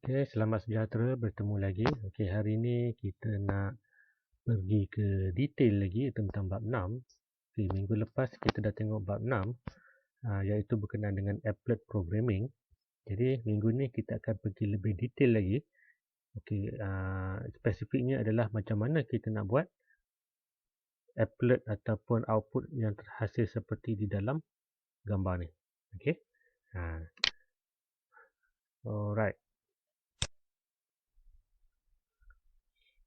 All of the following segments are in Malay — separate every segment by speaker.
Speaker 1: Okey, selamat sejahtera, bertemu lagi. Okey, hari ini kita nak pergi ke detail lagi tentang bab 6. Okey, minggu lepas kita dah tengok bab 6, iaitu berkenaan dengan applet programming. Jadi, minggu ni kita akan pergi lebih detail lagi. Okey, spesifiknya adalah macam mana kita nak buat applet ataupun output yang terhasil seperti di dalam gambar ni. Okey. Alright.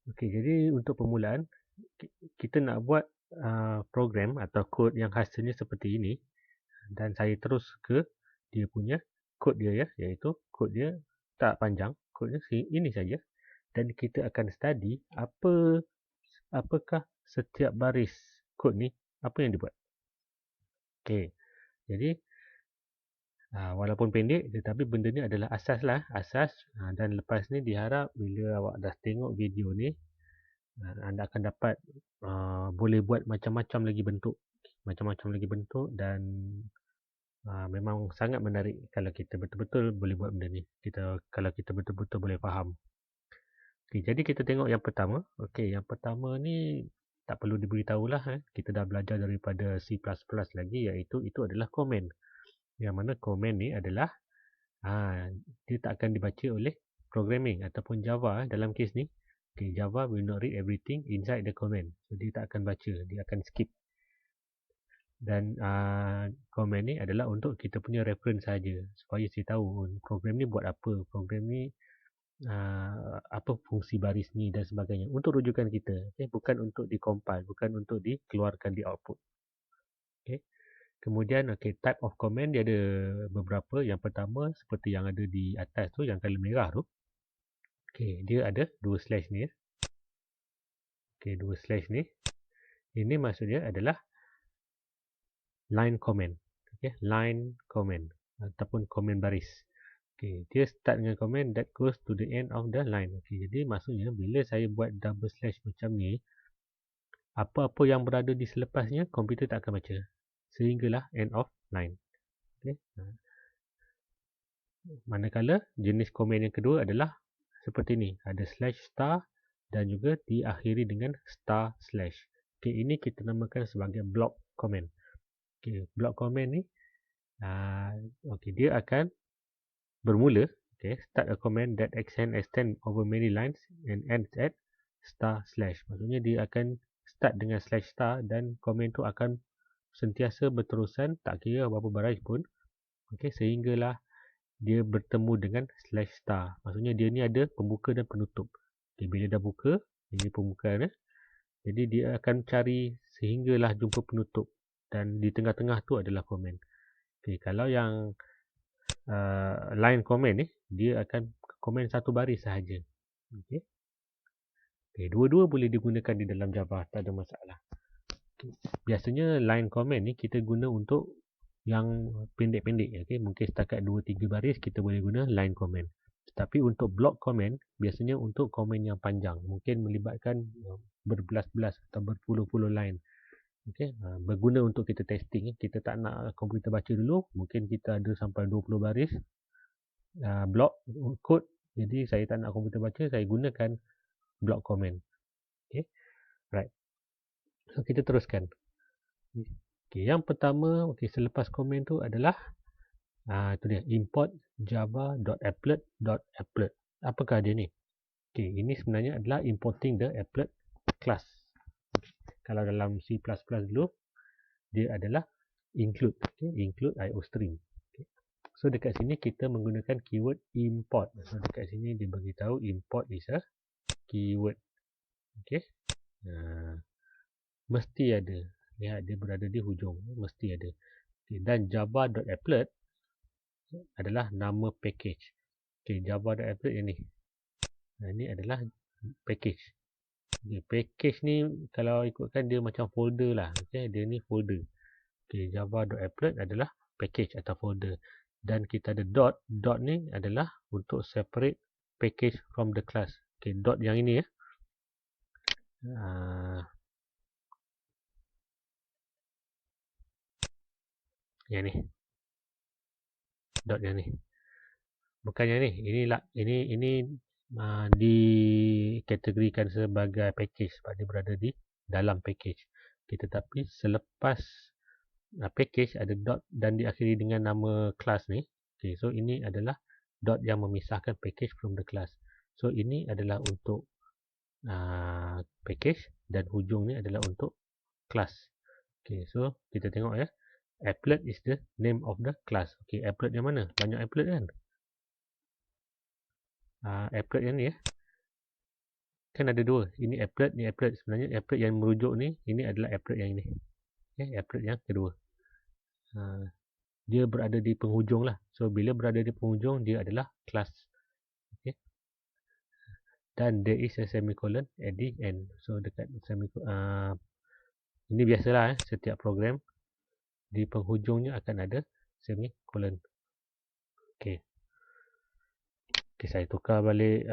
Speaker 1: Okey, jadi untuk permulaan kita nak buat program atau kod yang hasilnya seperti ini, dan saya terus ke dia punya kod dia ya, iaitu kod dia tak panjang, kodnya ini saja, dan kita akan study apakah setiap baris kod ni apa yang dibuat. Okey, jadi walaupun pendek tetapi benda ni adalah asas lah, dan lepas ni diharap bila awak dah tengok video ni, anda akan dapat boleh buat macam-macam lagi bentuk, dan memang sangat menarik kalau kita betul-betul boleh buat benda ni. Kalau kita betul-betul boleh faham. Okay, jadi kita tengok yang pertama. Okey, yang pertama ni tak perlu diberitahulah, kita dah belajar daripada C++ lagi, iaitu itu adalah komen. Yang mana komen ni adalah dia tak akan dibaca oleh programming ataupun Java dalam kes ni. Okay, Java will not read everything inside the comment. So dia tak akan baca, dia akan skip. Dan komen ni adalah untuk kita punya reference saja, supaya saya tahu program ni buat apa, program ni apa fungsi baris ni dan sebagainya, untuk rujukan kita. Okay? Bukan untuk di-compile, bukan untuk dikeluarkan di output. Okay? Kemudian type of comment dia ada beberapa. Yang pertama seperti yang ada di atas tu, yang color merah tu. Okay, dia ada dua slash ni. Okay, dua slash ni. Ini maksudnya adalah line comment. Okay, line comment ataupun comment baris. Okay, dia start dengan comment that goes to the end of the line. Okay, jadi maksudnya bila saya buat double slash macam ni, apa-apa yang berada di selepasnya komputer tak akan baca sehinggalah end of line. Okay. Manakala jenis komen yang kedua adalah seperti ni, ada slash star dan juga diakhiri dengan star slash. Okay, ini kita namakan sebagai block comment. Okay, block comment ni dia akan bermula, start a comment that extend over many lines and ends at star slash. Maksudnya dia akan start dengan slash star dan komen tu akan sentiasa berterusan, tak kira berapa baris pun, sehinggalah dia bertemu dengan slash star. Maksudnya dia ni ada pembuka dan penutup. Bila dah buka, ini pembukaan, jadi dia akan cari sehinggalah jumpa penutup, dan di tengah-tengah tu adalah komen. Kalau yang line comment ni, dia akan komen satu baris sahaja. Dua-dua boleh digunakan di dalam Java, tak ada masalah. Biasanya line comment ni kita guna untuk yang pendek-pendek. Mungkin setakat 2-3 baris kita boleh guna line comment. Tapi untuk block comment, biasanya untuk komen yang panjang, mungkin melibatkan berbelas-belas atau berpuluh-puluh line. Berguna untuk kita testing. Kita tak nak komputer baca dulu, mungkin kita ada sampai 20 baris block code, jadi saya tak nak komputer baca, saya gunakan block comment. Right. So kita teruskan. Yang pertama, selepas komen tu adalah itu dia, import java.applet.applet. Apakah dia ni? Ini sebenarnya adalah importing the applet class. Kalau dalam C++ dulu, dia adalah include, include IOString. So dekat sini kita menggunakan keyword import. So dekat sini dia beritahu import is a keyword. Mesti ada. Lihat dia berada di hujung, mesti ada. Dan java.applet adalah nama package. Java.applet yang ni. Ini adalah package. Package ni kalau ikutkan dia macam folder lah. Dia ni folder. Java.applet adalah package atau folder. Dan kita ada dot. Dot ni adalah untuk separate package from the class. Dot yang ini ya. Yang ni. Dot yang ni. bukan yang ni. Ini dikategorikan sebagai package sebab dia berada di dalam package. Tetapi selepas package ada dot dan diakhiri dengan nama kelas ni. Okay, so ini adalah dot yang memisahkan package from the class. So ini adalah untuk package dan hujung ni adalah untuk class. Okay, so kita tengok ya. Applet is the name of the class. Okay, applet yang mana? Banyak applet kan? Applet yang ni ya. Kan ada dua. Ini applet, ni applet. Sebenarnya applet yang merujuk ni, ini adalah applet yang ini. Okay, applet yang kedua. Dia berada di penghujung lah. So, bila berada di penghujung, dia adalah class. Okay. Dan there is a semicolon at the end. So, dekat semicolon. Ini biasalah setiap program. Di penghujungnya akan ada semicolon. Okay. Okay, saya tukar balik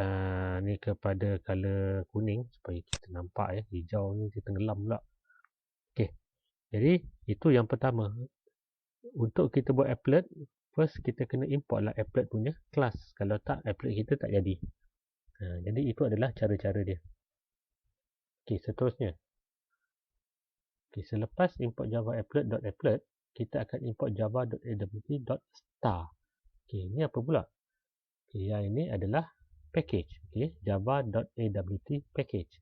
Speaker 1: ni kepada color kuning supaya kita nampak ya. Hijau ni dia tenggelam pula. Okay. Jadi, itu yang pertama. Untuk kita buat applet, first kita kena import lah applet punya kelas. Kalau tak, applet kita tak jadi. Jadi, itu adalah cara-cara dia. Okay, seterusnya. Okay, selepas import java applet.applet, kita akan import java.awt.star. Okay, ini apa pula? Okay, yang ini adalah package. Okay, java.awt package.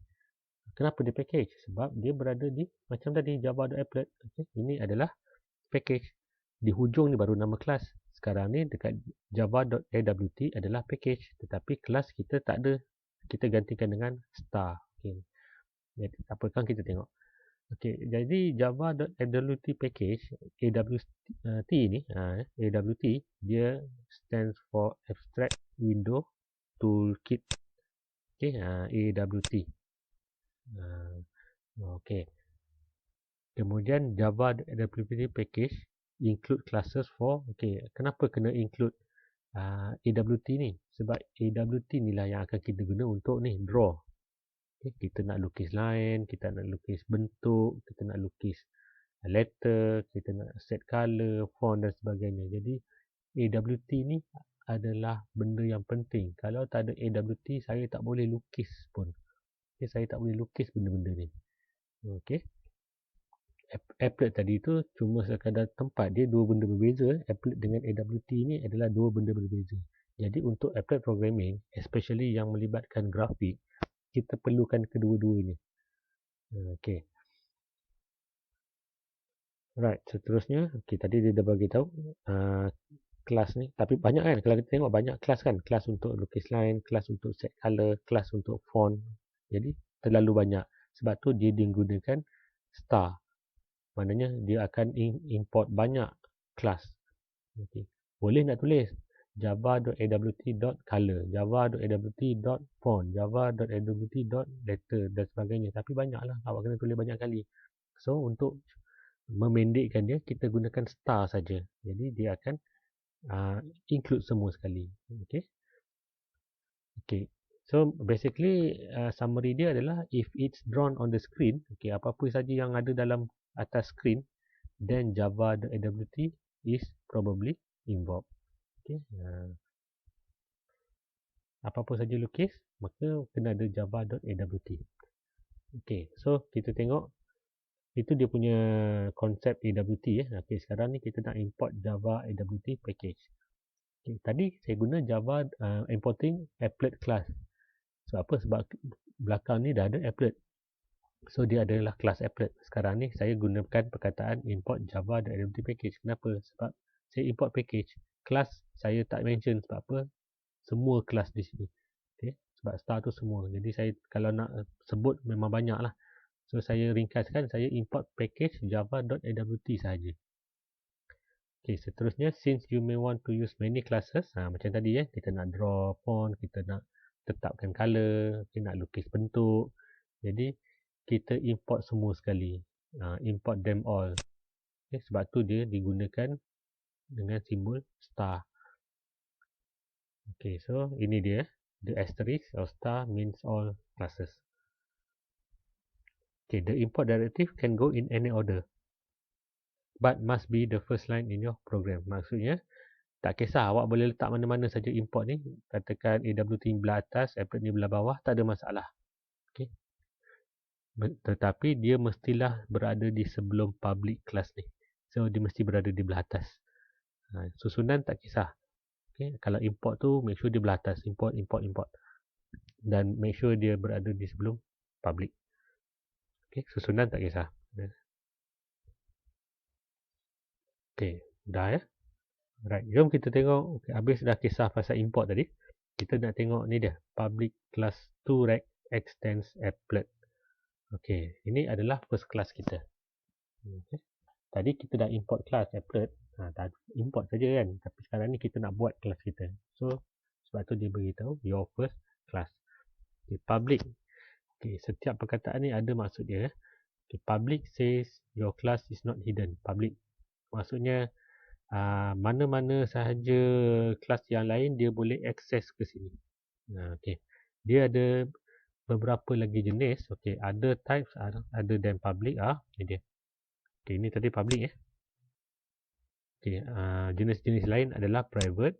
Speaker 1: Kenapa dia package? Sebab dia berada di, macam tadi java.applet. Okay, ini adalah package. Di hujung ni baru nama kelas. Sekarang ni dekat java.awt adalah package. Tetapi kelas kita tak ada. Kita gantikan dengan star. Okay. Jadi, apa kan kita tengok. Okay, jadi java.awt package, AWT ni, AWT, dia stands for Abstract Window Toolkit. Okay, AWT. Okay. Kemudian java.awt package include classes for, okay, kenapa kena include AWT ni? Sebab AWT ni lah yang akan kita guna untuk ni, draw. Okay, kita nak lukis line, kita nak lukis bentuk, kita nak lukis letter, kita nak set color, font dan sebagainya. Jadi AWT ni adalah benda yang penting. Kalau tak ada AWT, saya tak boleh lukis pun. Okay, saya tak boleh lukis benda-benda ni. Okay. Applet tadi tu cuma sekadar tempat. Dia dua benda berbeza. Applet dengan AWT ni adalah dua benda berbeza. Jadi untuk applet programming, especially yang melibatkan grafik, kita perlukan kedua-duanya. Okay. Right, seterusnya, okay, tadi dia dah bagi tahu kelas ni, tapi banyak kan, kalau kita tengok banyak kelas kan, kelas untuk lukis line, kelas untuk set color, kelas untuk font. Jadi terlalu banyak. Sebab tu dia digunakan star. Maknanya dia akan import banyak kelas. Okay. Boleh nak tulis java.awt.color, java.awt.font, java.awt.letter dan sebagainya. Tapi banyaklah, awak kena tulis banyak kali. So untuk memendekkan dia, kita gunakan star saja. Jadi dia akan include semua sekali. Okay. Okay. So basically summary dia adalah if it's drawn on the screen, okay, apa-apa saja yang ada dalam atas screen, then java.awt is probably involved. Okay. Apa-apa saja lukis, maka kena ada java.awt. Okay. So kita tengok itu dia punya konsep AWT ya. Okay, sekarang ni kita nak import Java AWT package. Okay, tadi saya guna Java importing applet class. Sebab apa? Sebab belakang ni dah ada applet. So dia adalah kelas applet. Sekarang ni saya gunakan perkataan import Java AWT package. Kenapa? Sebab saya import package. Kelas saya tak mention sebab apa? Semua kelas di sini. Okay, sebab star tu semua. Jadi saya kalau nak sebut memang banyak lah. So saya ringkaskan, saya import package java.awt sahaja. Okay, seterusnya, since you may want to use many classes, macam tadi ya, kita nak draw font, kita nak tetapkan color, kita nak lukis bentuk. Jadi kita import semua sekali, import them all. Okay, sebab tu dia digunakan dengan simbol star. Okay, so ini dia, the asterisk or star means all classes. Okay, the import directive can go in any order, but must be the first line in your program. Maksudnya, Tak kisah, awak boleh letak mana-mana saja import ni. Katakan AWT ni belah atas, applet ni belah bawah, tak ada masalah. Okay. Tetapi dia mestilah berada di sebelum public class ni. So, dia mesti berada di belah atas. Susunan tak kisah. Okay. Kalau import tu, make sure dia belah atas. Import. Dan make sure dia berada di sebelum public. Okay. Susunan tak kisah. Okay. Dah ya. Right. Jom kita tengok. Okay. Habis dah kisah pasal import tadi. Kita nak tengok ni dia. Public class 2rec extends applet. Okay. Ini adalah first class kita. Okay. Tadi kita dah import class applet. Import saja kan. Tapi sekarang ni kita nak buat kelas kita. So, sebab tu dia beritahu your first class. Okay, public. Okay, setiap perkataan ni ada maksud dia. Okay, public says your class is not hidden. Public. Maksudnya, mana-mana sahaja kelas yang lain dia boleh akses ke sini. Okay. Dia ada beberapa lagi jenis. Okay, other types other than public. Ini dia. Okay, ini tadi public ya. Okay, jenis-jenis lain adalah private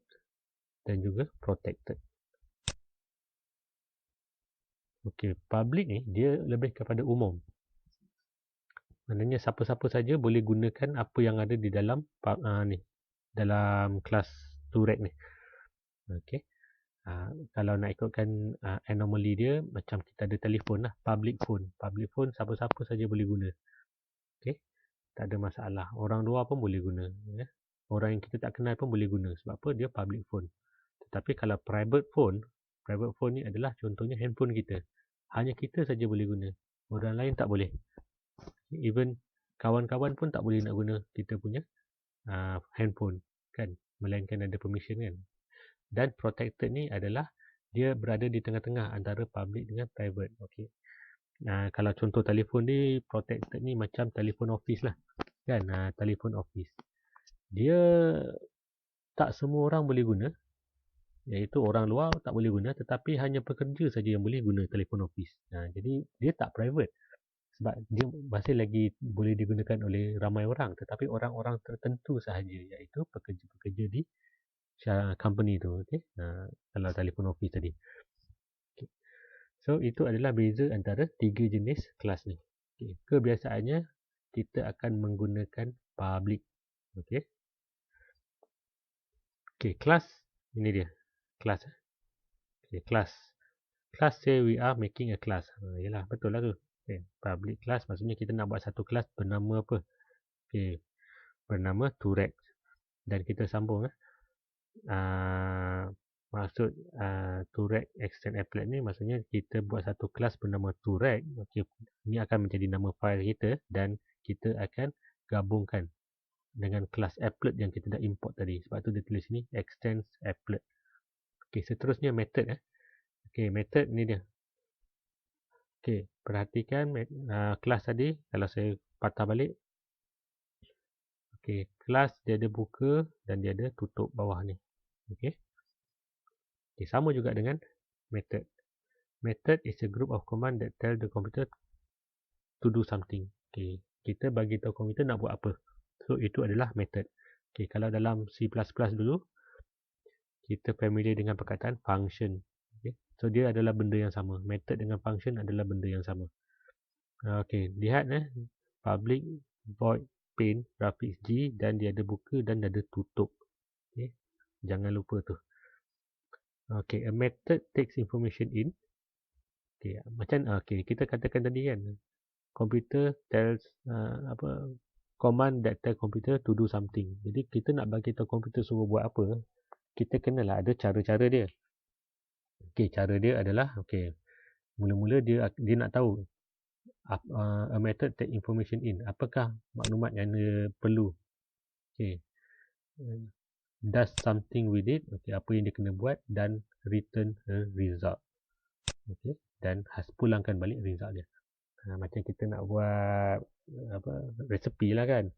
Speaker 1: dan juga protected. Okay, public ni dia lebih kepada umum. Maknanya siapa-siapa saja boleh gunakan apa yang ada di dalam dalam kelas 2rec ni. Okay. Kalau nak ikutkan anomaly dia, macam kita ada telefon lah, public phone. Public phone siapa-siapa saja boleh guna. Okay. Tak ada masalah. Orang luar pun boleh guna. Ya. Orang yang kita tak kenal pun boleh guna. Sebab apa? Dia public phone. Tetapi kalau private phone ni adalah contohnya handphone kita. Hanya kita saja boleh guna. Orang lain tak boleh. Even kawan-kawan pun tak boleh nak guna kita punya handphone. Kan? Melainkan ada permission kan. Dan protected ni adalah dia berada di tengah-tengah antara public dengan private. Okay. Kalau contoh telefon ni, protected ni macam telefon office lah. Kan? Telefon office. Dia tak semua orang boleh guna. Iaitu orang luar tak boleh guna. Tetapi hanya pekerja saja yang boleh guna telefon office. Jadi dia tak private. Sebab dia masih lagi boleh digunakan oleh ramai orang. Tetapi orang-orang tertentu sahaja. Iaitu pekerja-pekerja di company tu. Okay? Kalau telefon office tadi. Okay. So itu adalah beza antara tiga jenis kelas ni. Okay. Kebiasaannya kita akan menggunakan public. Okay. Okay, kelas ini dia. Kelas. Okay, kelas. Class say we are making a class. Yalah, betul lah tu. Okay, public class maksudnya kita nak buat satu kelas bernama apa? Okay, bernama 2rec. Dan kita sambung maksud 2rec extend applet ni maksudnya kita buat satu kelas bernama 2rec. Okay, ini akan menjadi nama file kita dan kita akan gabungkan dengan kelas applet yang kita dah import tadi. Sebab tu dia tulis sini extends applet. Okay, seterusnya method. Okay, method ni dia. Okay, perhatikan kelas tadi. Kalau saya patah balik. Okay, kelas dia ada buka dan dia ada tutup bawah ni. Okay. Okay, sama juga dengan method. Method is a group of command that tell the computer to do something. Okay, kita bagi tahu komputer nak buat apa. So, itu adalah method. Okay, kalau dalam C++ dulu, kita familiar dengan perkataan function. Okay, so dia adalah benda yang sama. Method dengan function adalah benda yang sama. Okay, lihat public void paint graphics G dan dia ada buka dan ada tutup. Okay, jangan lupa tu. Okay, a method takes information in. Okay, macam kita katakan tadi kan, computer tells command that tell computer to do something. Jadi kita nak bagi tahu komputer suruh buat apa, kita kenalah ada cara-cara dia. Okay, cara dia adalah mula-mula dia nak tahu a method take information in. Apakah maklumat yang dia perlu? Okay, does something with it. Okay, apa yang dia kena buat dan return a result. Okay, dan pulangkan balik result dia. Macam kita nak buat resepi lah kan.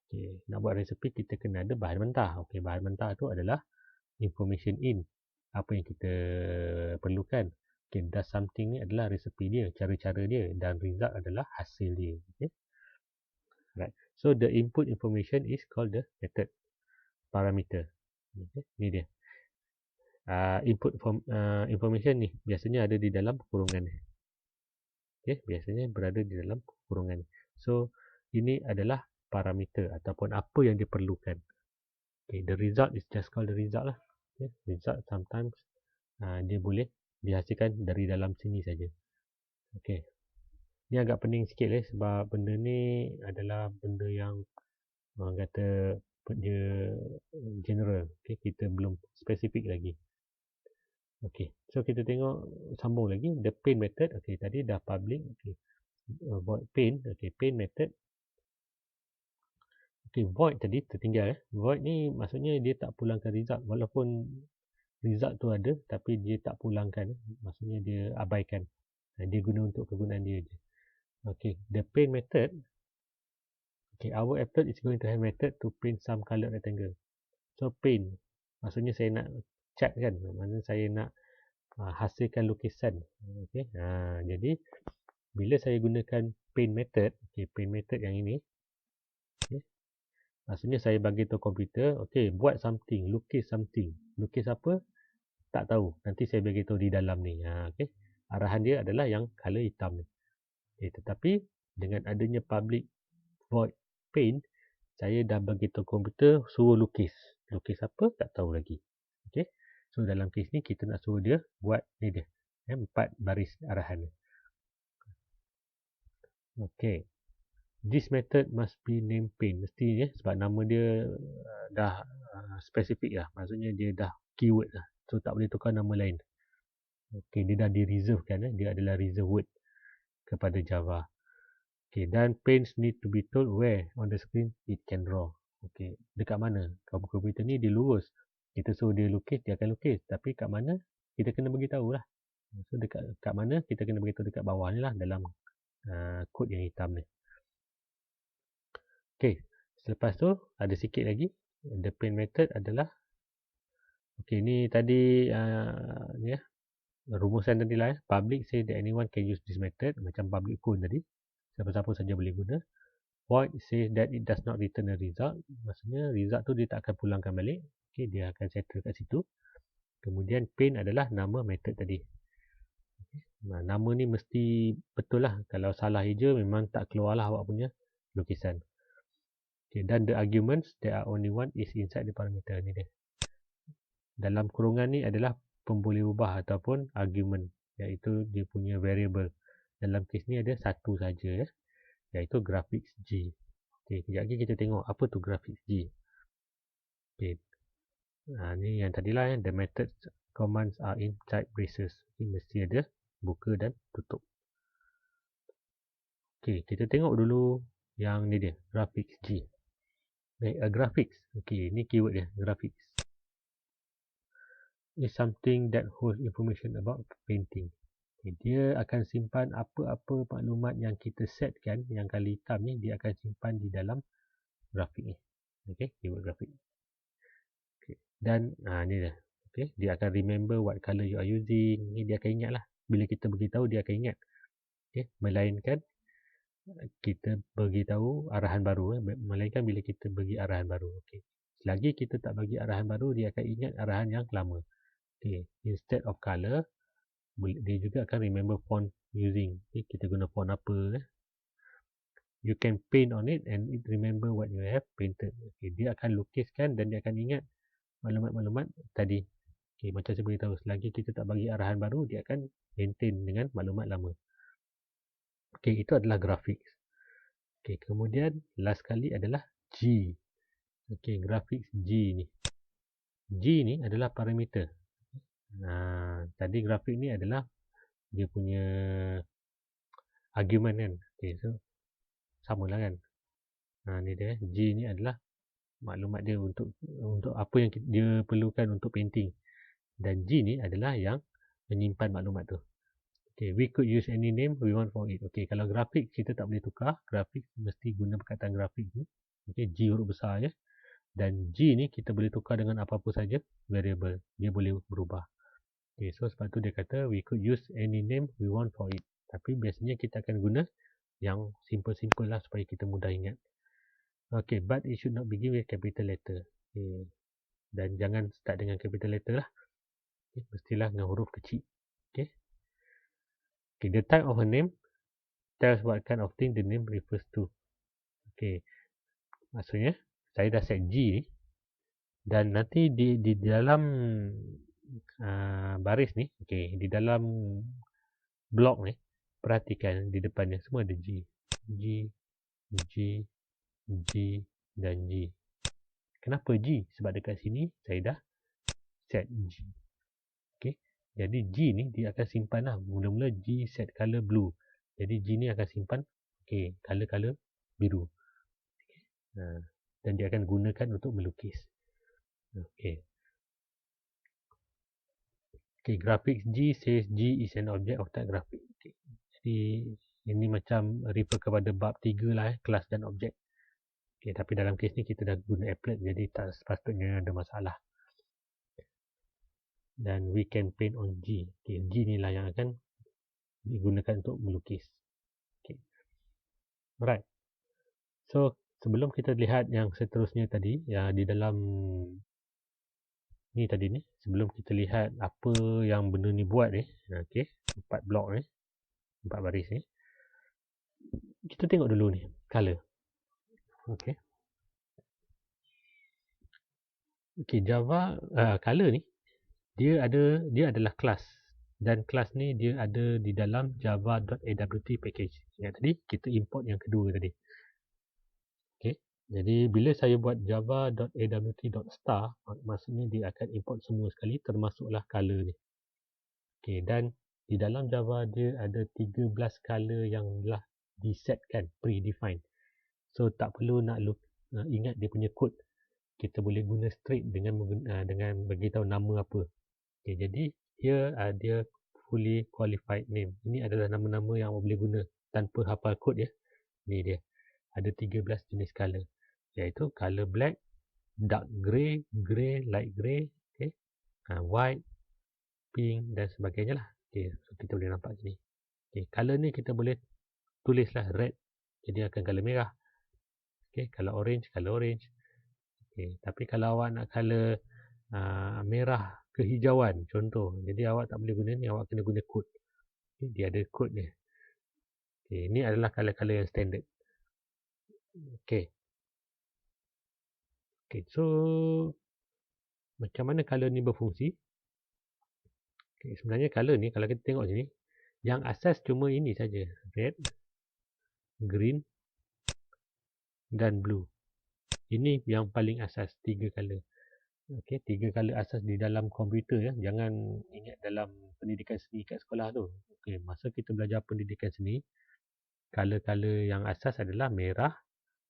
Speaker 1: Okay, nak buat resepi kita kena ada bahan mentah. Okay, bahan mentah tu adalah information in. Apa yang kita perlukan. Okay, does something ni adalah resepi dia, cara-cara dia, dan result adalah hasil dia. Okay. Right. So the input information is called the method parameter. Okay, ni dia. Input information ni biasanya ada di dalam kurungan ni. Okay, biasanya berada di dalam kurungan ni. So, ini adalah parameter ataupun apa yang diperlukan. Okay, the result is just called the result lah. Okay, result sometimes dia boleh dihasilkan dari dalam sini saja. Okay, ni agak pening sikit sebab benda ni adalah benda yang orang kata dia general. Okay, kita belum spesifik lagi. Okay, so kita tengok sambung lagi the paint method. Okay, tadi dah public. Okay, void paint. Okay, paint method. Okay, void tadi tertinggal. Void ni maksudnya dia tak pulangkan result. Walaupun result tu ada, tapi dia tak pulangkan. Maksudnya dia abaikan. Dia guna untuk kegunaan dia je. Okay, the paint method. Okay, our method is going to have method to paint some colored rectangle. So, paint. Maksudnya saya nak cat kan. Maksudnya saya nak hasilkan lukisan. Okay, jadi bila saya gunakan paint method. Okay, paint method yang ini. Okay, maksudnya saya bagi tahu komputer, okay, buat something, lukis something. Lukis apa? Tak tahu. Nanti saya bagi tahu di dalam ni. Okay, arahan dia adalah yang color hitam ni. Okay, tetapi dengan adanya public void paint, saya dah bagi tahu komputer suruh lukis. Lukis apa? Tak tahu lagi. Okay, so dalam kes ni kita nak suruh dia buat ni dia. 4 baris arahan. Okay. This method must be name paint. Mesti sebab nama dia dah spesifik lah. Maksudnya dia dah keyword lah. So tak boleh tukar nama lain. Okay, dia dah di reserve kan. Dia adalah reserve word kepada Java. Okay, dan paints need to be told where on the screen it can draw. Okay, dekat mana? Komputer ni dia lurus. Kita suruh dia lukis, dia akan lukis. Tapi kat mana? Kita kena beritahu lah. So dekat mana? Kita kena beritahu dekat bawah ni lah dalam kod yang hitam ni. Okay, selepas tu ada sikit lagi. The paint method adalah okay, ni tadi ni rumusan tadi lah. Public say that anyone can use this method. Macam public phone tadi. Siapa-siapa saja boleh guna. Void say that it does not return a result. Maksudnya result tu dia tak akan pulangkan balik. Okay, dia akan settle kat situ. Kemudian paint adalah nama method tadi. Nama ni mesti betul lah. Kalau salah je memang tak keluar lah awak punya lukisan. Okay, dan the arguments, there are only one is inside the parameter ni dia. Dalam kurungan ni adalah pemboleh ubah ataupun argument, iaitu dia punya variable. Dalam kes ni ada satu saja iaitu graphics G. Okay, kejap lagi kita tengok apa tu graphics G. Okay, ni yang tadilah the methods commands are in type braces. Okay, mesti ada buka dan tutup. Okay, kita tengok dulu yang ni dia, graphics G. Graphics. Okay, ni keyword dia, graphics. Is something that holds information about painting. Okay, dia akan simpan apa-apa maklumat yang kita setkan, yang kali hitam ni, dia akan simpan di dalam grafik ni. Okay, keyword grafik. Okay, dan ni dia. Okay, dia akan remember what color you are using. Ni dia akan ingat lah. Bila kita beritahu, dia akan ingat. Okay, melainkan kita beritahu arahan baru. Melainkan bila kita bagi arahan baru. Okay, selagi kita tak bagi arahan baru, dia akan ingat arahan yang lama. Okay, instead of color, dia juga akan remember font using. Okay, kita guna font apa. You can paint on it and it remember what you have painted. Okay, dia akan lukiskan dan dia akan ingat maklumat-maklumat tadi. Okay, macam saya beritahu, selagi kita tak bagi arahan baru, dia akan maintain dengan maklumat lama. Okay, itu adalah graphics. Okay, kemudian last kali adalah G. Okay, graphics G ni. G ni adalah parameter. Tadi grafik ni adalah dia punya argument kan. Okay, so samalah kan. Ni dia. G ni adalah maklumat dia untuk apa yang dia perlukan untuk painting. Dan G ni adalah yang menyimpan maklumat tu. Okay, we could use any name we want for it. Okay, kalau grafik kita tak boleh tukar. Grafik mesti guna perkataan grafik ni. Okay, G huruf besar je. Dan G ni kita boleh tukar dengan apa-apa saja variable. Dia boleh berubah. Okay, so sebab tu dia kata we could use any name we want for it. Tapi biasanya kita akan guna yang simple-simple lah supaya kita mudah ingat. Okay, but it should not begin with capital letter. Okay. dan jangan start dengan capital letter lah. Okay, mestilah dengan huruf kecil. Okay. Okay, the type of a name tells what kind of thing the name refers to. Okay, maksudnya saya dah set G ni, dan nanti di dalam baris ni, okay, di dalam blok ni, perhatikan di depannya semua ada G, G, G, G dan G. Kenapa G? Sebab dekat sini saya dah set G. Okay. Jadi G ni dia akan simpan lah. Mula-mula G set color blue. Jadi G ni akan simpan color biru. Okay. Dan dia akan gunakan untuk melukis. Okay. Okay, graphics G says G is an object of type graphic. Okay. Jadi ini macam refer kepada bab 3 lah, kelas dan objek. Okay, tapi dalam kes ni kita dah guna applet, jadi tak sepatutnya ada masalah. Dan we can paint on G. Okay, G ni lah yang akan digunakan untuk melukis. Okay. Alright. So, sebelum kita lihat yang seterusnya tadi, ya di dalam ni tadi ni, sebelum kita lihat apa yang benda ni buat ni, okay, 4 blok ni, 4 baris ni, kita tengok dulu ni, color. Okay. Okay, Java color ni, dia adalah kelas, dan kelas ni dia ada di dalam java.awt package. Ingat tadi kita import yang kedua tadi. Okay. Jadi bila saya buat java.awt.star, maksudnya dia akan import semua sekali, termasuklah color ni. Okay, dan di dalam Java dia ada 13 color yang telah disetkan, predefined. So tak perlu nak ingat dia punya code. Kita boleh guna straight dengan beritahu nama apa. Okay, jadi here dia fully qualified name. Ini adalah nama-nama yang boleh guna tanpa hafal kod ya. Ini dia. Ada 13 jenis color. Iaitu color black, dark grey, grey, light grey, okay, white, pink dan sebagainya lah. Okay, so kita boleh nampak sini. Okay, color ni kita boleh tulislah red. Jadi akan color merah. Okay, color orange, color orange. Okay, tapi kalau awak nak color merah kehijauan contoh, jadi awak tak boleh guna ni, awak kena guna kod. Okay, dia ada kod dia. Okay, ini adalah color-color yang standard. Okay. Okay, so macam mana color ni berfungsi? Okay, sebenarnya color ni kalau kita tengok sini, yang asas cuma ini saja, red, green dan blue. Ini yang paling asas, 3 color. Okay, 3 color asas di dalam komputer ya. Jangan ingat dalam pendidikan seni kat sekolah tu. Okay, masa kita belajar pendidikan seni, color-color yang asas adalah merah,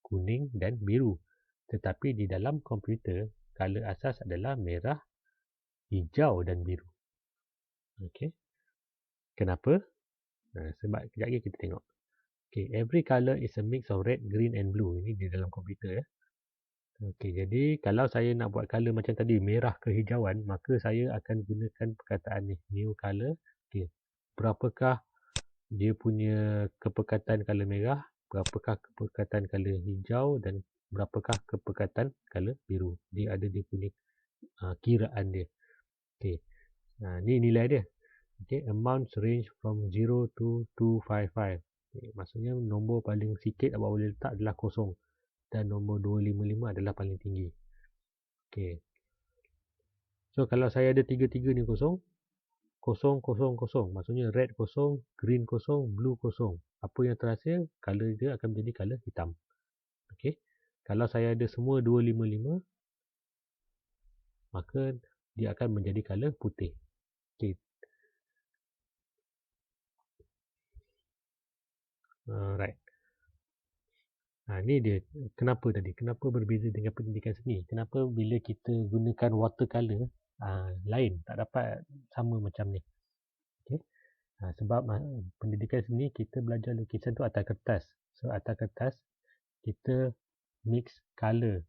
Speaker 1: kuning dan biru. Tetapi di dalam komputer, color asas adalah merah, hijau dan biru. Okay. Kenapa? Sebab kejap lagi kita tengok. Okay, every color is a mix of red, green and blue. Ini di dalam komputer ya. Okey, jadi kalau saya nak buat color macam tadi, merah kehijauan, maka saya akan gunakan perkataan ni, new color. Okey, berapakah dia punya kepekatan color merah, berapakah kepekatan color hijau dan berapakah kepekatan color biru. Dia ada dia punya kiraan dia. Okey, ni nilai dia. Okey, amounts range from 0 to 255. Okay, maksudnya nombor paling sikit awak boleh letak adalah kosong. Dan nombor 255 adalah paling tinggi. Okey. So kalau saya ada 33 ni kosong, kosong, kosong, kosong. Maksudnya red kosong, green kosong, blue kosong. Apa yang terhasil, color dia akan menjadi color hitam. Okey. Kalau saya ada semua 255, maka dia akan menjadi color putih. Okey. Alright. Ni dia kenapa tadi, kenapa berbeza dengan pendidikan seni, kenapa bila kita gunakan watercolor lain, tak dapat sama macam ni. Okay. Sebab pendidikan seni kita belajar lukisan tu atas kertas, so atas kertas kita mix color,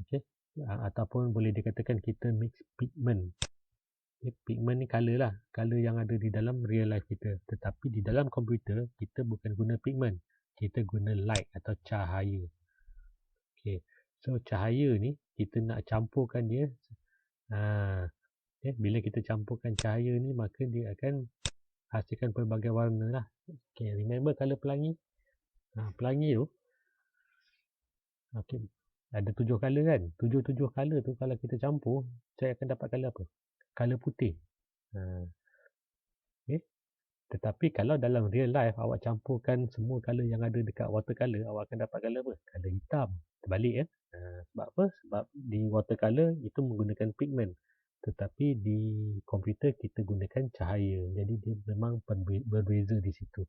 Speaker 1: okay. Ataupun boleh dikatakan kita mix pigment. Okay. Pigment ni color lah, color yang ada di dalam real life kita, tetapi di dalam komputer kita bukan guna pigment, kita guna light atau cahaya. Okay. So cahaya ni kita nak campurkan dia Bila kita campurkan cahaya ni, maka dia akan hasilkan pelbagai warna lah. Remember color pelangi? Pelangi tu ada 7 color kan. 7 color tu kalau kita campur, saya akan dapat color apa? Color putih. Tetapi kalau dalam real life awak campurkan semua color yang ada dekat watercolor, awak akan dapat color apa? Color hitam. Terbalik kan? Sebab apa? Sebab di watercolor itu menggunakan pigment. Tetapi di komputer kita gunakan cahaya. Jadi dia memang berbeza di situ.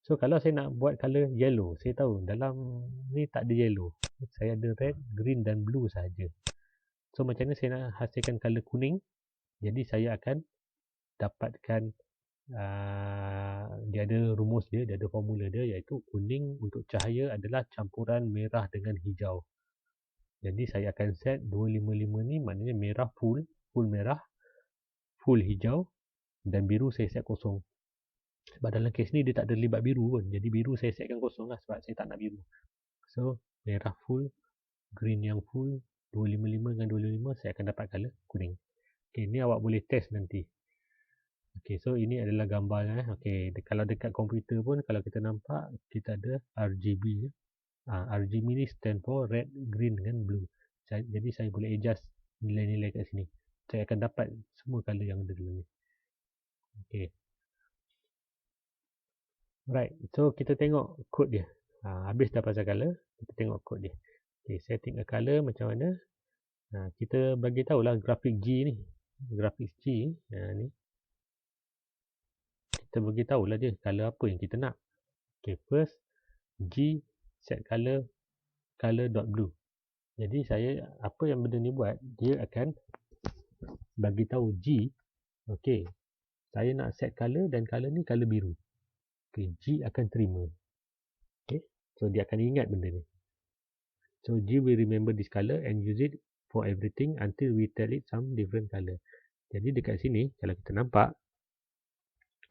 Speaker 1: So kalau saya nak buat color yellow, saya tahu dalam ni tak ada yellow. Saya ada red, green dan blue sahaja. So macam mana saya nak hasilkan color kuning? Jadi saya akan dapatkan dia ada rumus dia ada formula dia, iaitu kuning untuk cahaya adalah campuran merah dengan hijau. Jadi saya akan set 255 ni, maknanya merah full merah, full hijau, dan biru saya set kosong. Sebab dalam kes ni dia tak ada libat biru pun, jadi biru saya setkan kosong lah sebab saya tak nak biru. So merah full, green yang full, 255 dengan 255, saya akan dapat color kuning. Ni awak boleh test nanti. So ini adalah gambarnya. Kalau dekat komputer pun, kalau kita nampak, kita ada RGB. RGB ni stand for red, green dengan blue. Jadi saya boleh adjust nilai-nilai kat sini. Saya akan dapat semua color yang ada dalam ni. Right, so kita tengok kod dia. Habis dah pasal color, kita tengok kod dia. Setting a color macam mana. Kita bagi tahulah grafik G ni. Grafik G ni. Kita bagi tahulah dia color apa yang kita nak. First G set color.blue. Jadi saya apa yang benda ni buat, dia akan bagi tahu G, saya nak set color dan color ni color biru. G akan terima. So dia akan ingat benda ni. So G will remember this color and use it for everything until we tell it some different color. Jadi dekat sini kalau kita nampak,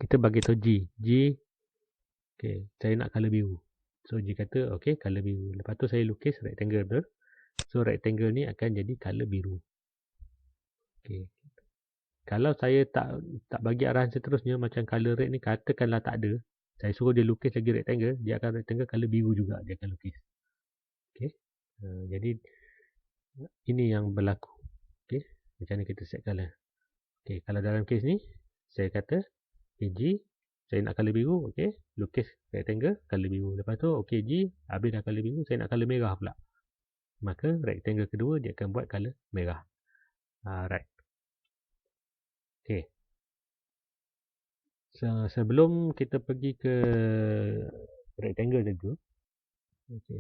Speaker 1: kita bagi tahu G, saya nak color biru. So G kata color biru. Lepas tu saya lukis rectangle tu. So rectangle ni akan jadi color biru. Kalau saya tak bagi arahan seterusnya, macam color red ni katakanlah tak ada, saya suruh dia lukis lagi rectangle, dia akan rectangle color biru juga dia akan lukis. Jadi ini yang berlaku. Macam mana kita set color. Kalau dalam kes ni saya kata G, saya nak color biru, lukis rectangle color biru. Lepas tu G, habis dah color biru, saya nak color merah pula. Maka rectangle kedua dia akan buat color merah. Right. Sebelum kita pergi ke rectangle juga,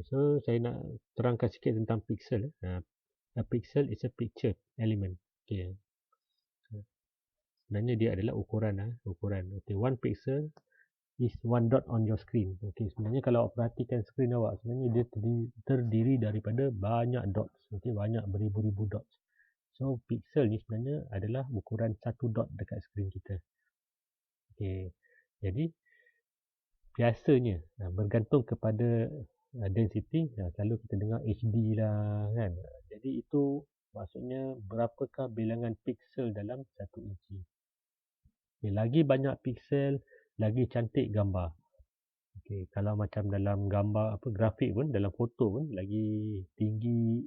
Speaker 1: so saya nak terangkan sikit tentang pixel. A pixel is a picture element. Sebenarnya dia adalah ukuran. One pixel is one dot on your screen. Sebenarnya kalau awak perhatikan screen awak, sebenarnya dia terdiri daripada banyak dots. Banyak beribu-ribu dots. So pixel ni sebenarnya adalah ukuran satu dot dekat screen kita. Jadi biasanya bergantung kepada density. Selalu kita dengar HD lah kan. Jadi itu maksudnya berapakah bilangan pixel dalam 1 inci. Lagi banyak pixel, lagi cantik gambar. Kalau macam dalam gambar grafik pun, dalam foto pun, lagi tinggi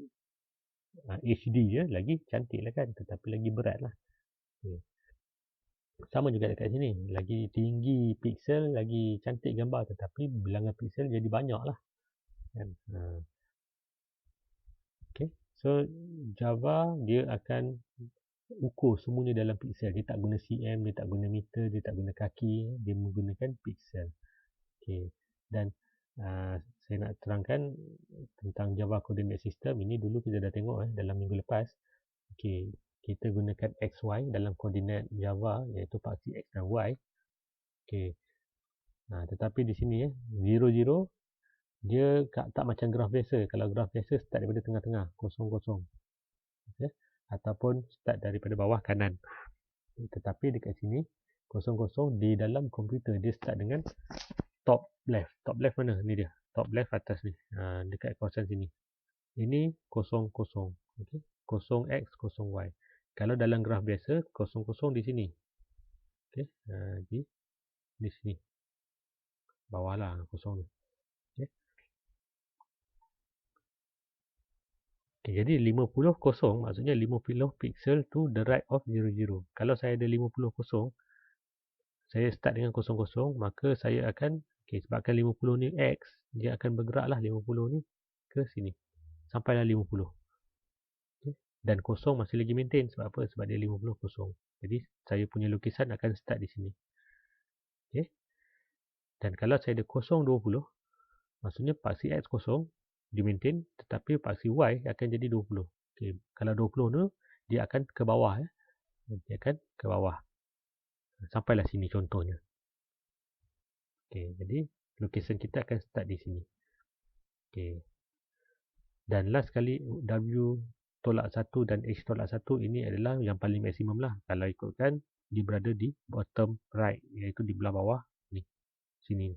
Speaker 1: HD je, lagi cantik lah kan. Tetapi lagi berat lah. Sama juga dekat sini, lagi tinggi pixel, lagi cantik gambar, tetapi bilangan pixel jadi banyak lah kan? So Java dia akan ukur semuanya dalam pixel. Dia tak guna cm, dia tak guna meter, dia tak guna kaki, dia menggunakan pixel. Dan saya nak terangkan tentang Java Coordinate System. Ini dulu kita dah tengok dalam minggu lepas. Kita gunakan XY dalam koordinat Java, iaitu paksi X dan Y. Tetapi di sini 0, 0 dia tak macam graf biasa. Kalau graf biasa start daripada tengah-tengah, kosong, kosong. Ataupun start daripada bawah kanan. Tetapi dekat sini, kosong, kosong, di dalam komputer dia start dengan top left. Top left mana? Ni dia. Top left atas ni. Dekat kawasan sini. Ini kosong, kosong. 0x, 0y. Kalau dalam graf biasa, 0 di sini. Okey, di sini. Bawah lah 0 ni. Okey. Okay, jadi 50 kosong maksudnya 50 pixel to the right of 00. Kalau saya ada 50 kosong, saya start dengan 00, maka saya akan, sebabkan 50 ni X, dia akan bergeraklah 50 ni ke sini. Sampailah 50. Okay. Dan kosong masih lagi maintain. Sebab apa? Sebab dia 50 kosong. Jadi saya punya lukisan akan start di sini. Okay. Dan kalau saya ada 020, maksudnya paksi X kosong, dia maintain, tetapi paksi Y akan jadi 20. Okay. Kalau 20 tu, dia akan ke bawah. Dia akan ke bawah. Sampailah sini contohnya. Okay. Jadi, lukisan kita akan start di sini. Okay. Dan last sekali, W tolak 1 dan H tolak 1 ini adalah yang paling maksimum lah. Kalau ikutkan, dia berada di bottom right, iaitu di belah bawah ni, sini.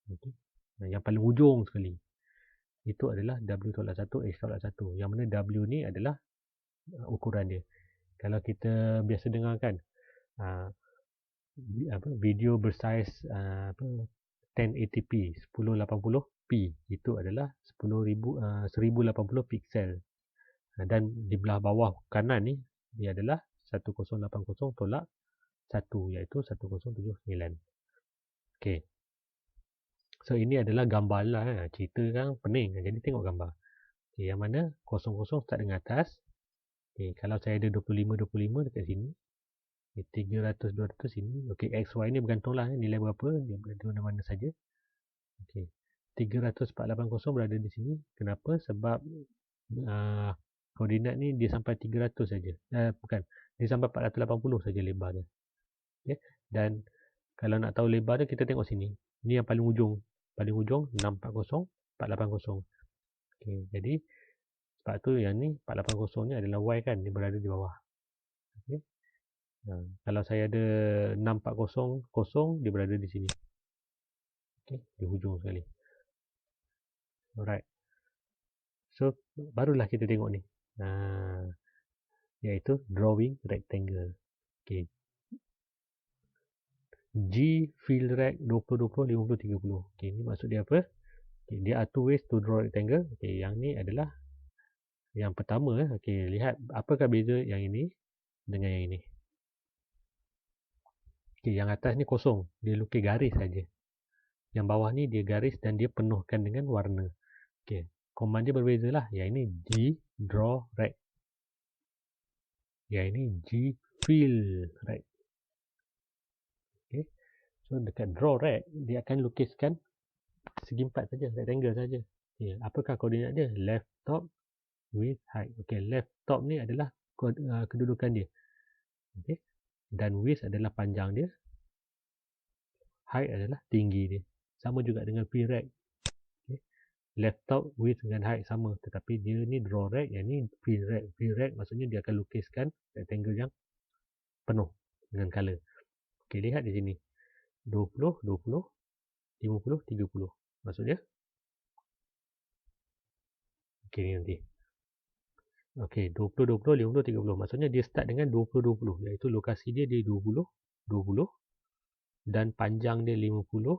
Speaker 1: Okay. Yang paling ujung sekali. Itu adalah W tolak 1, H tolak 1. Yang mana W ni adalah ukuran dia. Kalau kita biasa dengarkan video bersaiz 1080p 1080p, itu adalah 1080 pixel. Dan di belah bawah kanan ni, dia adalah 1080 tolak 1, iaitu 1079. Okay. So ini adalah gambar lah. Cerita kan pening. Jadi tengok gambar. Okay, yang mana 00 start dengan atas. Okay, kalau saya ada 25 dekat sini. Okay, 300 sini. Okay, XY ni bergantung lah nilai berapa. Dia berada mana-mana saja. Okay. 300 480 berada di sini. Kenapa? Sebab koordinat ni dia sampai 300 saja. Bukan. Dia sampai 480 saja lebar dia. Okay. Dan kalau nak tahu lebar dia, kita tengok sini. Ni yang paling ujung. Paling ujung 640, 480. Okay, jadi sebab tu yang ni 480 ni adalah Y kan, dia berada di bawah. Okay. Kalau saya ada 640, dia berada di sini. Okay, di hujung sekali. Alright. So barulah kita tengok ni. Iaitu drawing rectangle. Okay. G fill rect 20 20 50 30. Okay, ni maksud dia apa? Okay, dia are two ways to draw rectangle. Okay, yang ni adalah yang pertama. Okay, lihat apakah beza yang ini dengan yang ini. Okay, yang atas ni kosong, dia lukis garis saja. Yang bawah ni dia garis dan dia penuhkan dengan warna. Okay, command dia berbeza lah. Yang ini G draw rect. Yang ini G fill rect. Okay, so dekat draw rect, dia akan lukiskan segi empat saja, rectangle saja. Okay, apakah koordinat dia? Left top with height. Okay, left top ni adalah kedudukan dia. Okay, dan width adalah panjang dia. Height adalah tinggi dia. Sama juga dengan fill rect. Okay, left top, width dengan height sama. Tetapi dia ni draw rect, yang ni fill rect. Fill rect maksudnya dia akan lukiskan rectangle yang penuh dengan color. Okay, lihat di sini. 20, 20, 50, 30. Maksudnya? Okay, ni nanti. Okay, 20, 20, 50, 30. Maksudnya dia start dengan 20, 20. Iaitu lokasi dia 20, 20. Dan panjang dia 50.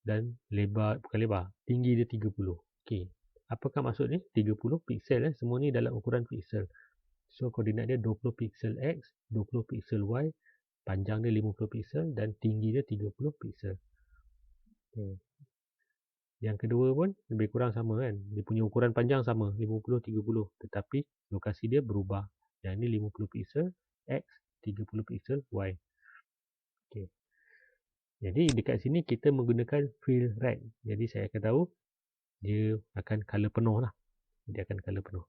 Speaker 1: Dan lebar, bukan lebar, tinggi dia 30. Okay. Apakah maksud ni? 30 pixel. Semua ni dalam ukuran pixel. So, koordinat dia 20 pixel X, 20 pixel Y. Panjang dia 50 pixel dan tinggi dia 30 pixel. Okay. Yang kedua pun lebih kurang sama kan. Dia punya ukuran panjang sama, 50, 30. Tetapi lokasi dia berubah. Yang ni 50 pixel X, 30 pixel Y. Okay. Jadi dekat sini kita menggunakan fill rect. Jadi saya akan tahu dia akan color penuh lah. Dia akan color penuh.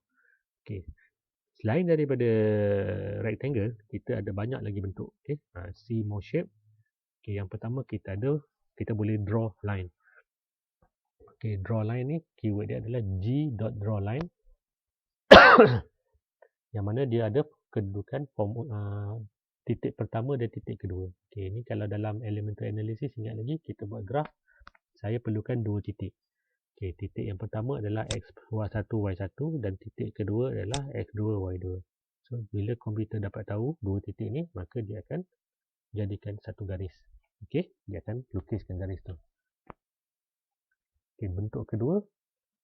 Speaker 1: Okay. Selain daripada rectangle, kita ada banyak lagi bentuk. Okay. See more shape. Okay. Yang pertama kita boleh draw line. Okay, draw line ni keyword dia adalah g.drawLine. Yang mana dia ada kedudukan titik pertama dan titik kedua. Okay, ni kalau dalam elementary analysis, ingat lagi kita buat graf, saya perlukan dua titik. Okey, titik yang pertama adalah x1 y1 dan titik kedua adalah x2 y2. So bila komputer dapat tahu dua titik ni, maka dia akan jadikan satu garis. Okey, dia akan lukiskan garis tu. Okey, bentuk kedua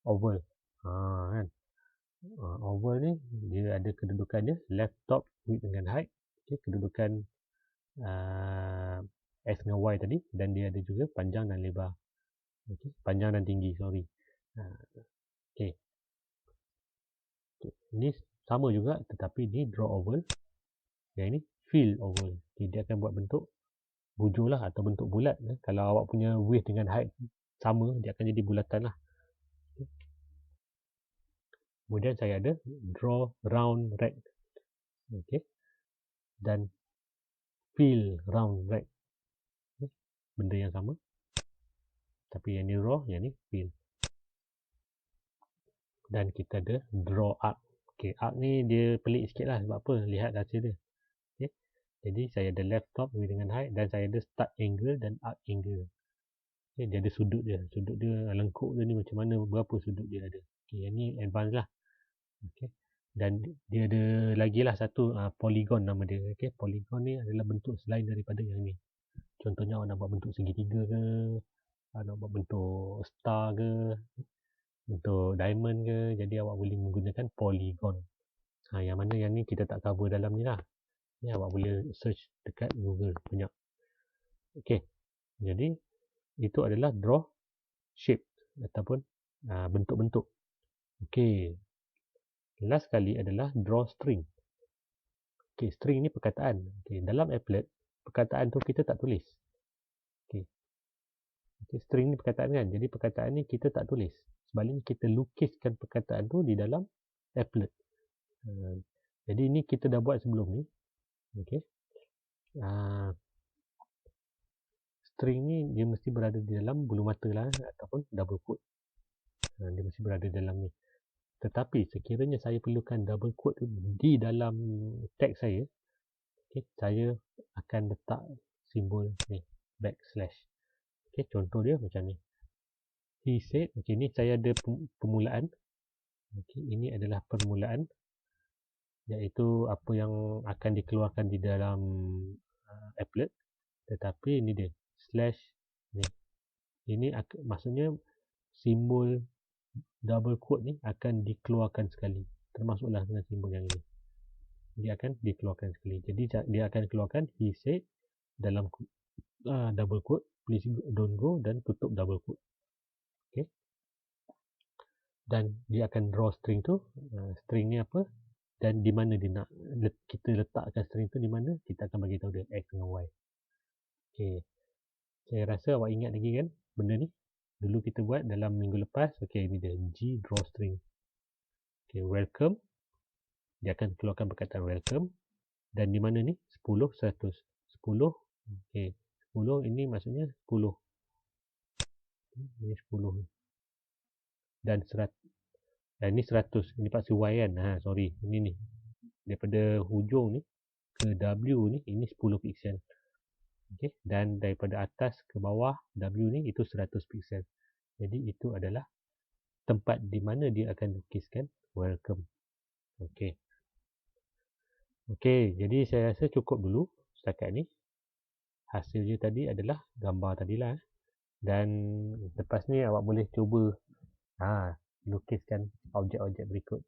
Speaker 1: oval. Kan. Oval ni dia ada kedudukan dia left top width dengan height. Okey, kedudukan x dengan y tadi, dan dia ada juga panjang dan lebar. Okey, panjang dan tinggi, sorry. Okey. Ini sama juga tetapi ni draw oval. Yang ini fill oval. Okay, dia akan buat bentuk bujur lah atau bentuk bulat. Kalau awak punya width dengan height sama, dia akan jadi bulatan lah. Okay. Kemudian saya ada draw round rect. Okay. Dan fill round rect. Okay. Benda yang sama. Tapi yang ni raw, yang ni fill. Dan kita ada draw arc. Okay, arc ni dia pelik sikit lah. Sebab apa? Lihat hasil dia. Okay. Jadi saya ada left top dengan height, dan saya ada start angle dan arc angle. Okay, dia ada sudut dia. Sudut dia lengkuk dia ni macam mana, berapa sudut dia ada. Okay, yang ni advance lah. Okay. Dan dia ada lagi lah satu polygon nama dia. Okay, polygon ni adalah bentuk selain daripada yang ni. Contohnya awak nak buat bentuk segitiga ke, nak buat bentuk star ke, bentuk diamond ke, jadi awak boleh menggunakan polygon. Yang mana yang ni kita tak cover dalam ni lah. Ni awak boleh search dekat Google banyak. Okay, jadi itu adalah draw shape ataupun bentuk-bentuk. Okay, last kali adalah draw string. Okay, string ni perkataan. Okay, dalam applet perkataan tu kita tak tulis. Okay. Okay, string ni perkataan kan, jadi perkataan ni kita tak tulis. Sebaliknya kita lukiskan perkataan tu di dalam applet. Jadi ini kita dah buat sebelum ni. Okay. String ni dia mesti berada di dalam bulu mata lah ataupun double quote. Dia mesti berada dalam ni. Tetapi sekiranya saya perlukan double quote tu di dalam teks saya, okay, saya akan letak simbol ni, backslash. Okay, contoh dia macam ni. He said, okay, ni saya ada permulaan. Okay, ini adalah permulaan, iaitu apa yang akan dikeluarkan di dalam applet. Tetapi ini dia, slash ni. Ini maksudnya simbol double quote ni akan dikeluarkan sekali. Termasuklah dengan simbol yang ini. Dia akan dikeluarkan sekali. Jadi dia akan keluarkan he said dalam double quote, please don't go, dan tutup double quote. Okay. Dan dia akan draw string tu. String ni apa? Dan di mana dia nak kita letakkan string tu, di mana kita akan bagi tahu dia x dengan y. Okay. Saya rasa awak ingat lagi kan benda ni? Dulu kita buat dalam minggu lepas. Okay, ni dia G draw string. Okay, welcome. Dia akan keluarkan perkataan welcome. Dan di mana ni? 10, 100. 10. Okay, 10 ini maksudnya 10. Ini 10. Dan 100. Dan ini 100. Ini paksa Y kan? Sorry. Ini ni. Daripada hujung ni ke W ni, ini 10 pixel. Okay. Dan daripada atas ke bawah W ni, itu 100 pixel. Jadi itu adalah tempat di mana dia akan lukiskan welcome. Okay. Okay, jadi saya rasa cukup dulu setakat ni. Hasilnya tadi adalah gambar tadilah. Dan lepas ni awak boleh cuba lukiskan objek-objek berikut.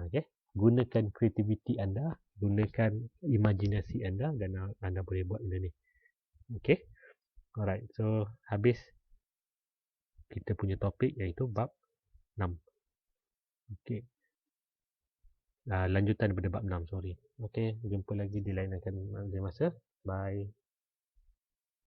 Speaker 1: Okay. Gunakan kreativiti anda, gunakan imajinasi anda, dan anda boleh buat benda ni. Okay. Alright, so habis kita punya topik iaitu bab 6. Okay. Lanjutan daripada bab 6, sorry. Okay, jumpa lagi di lain masa. Bye.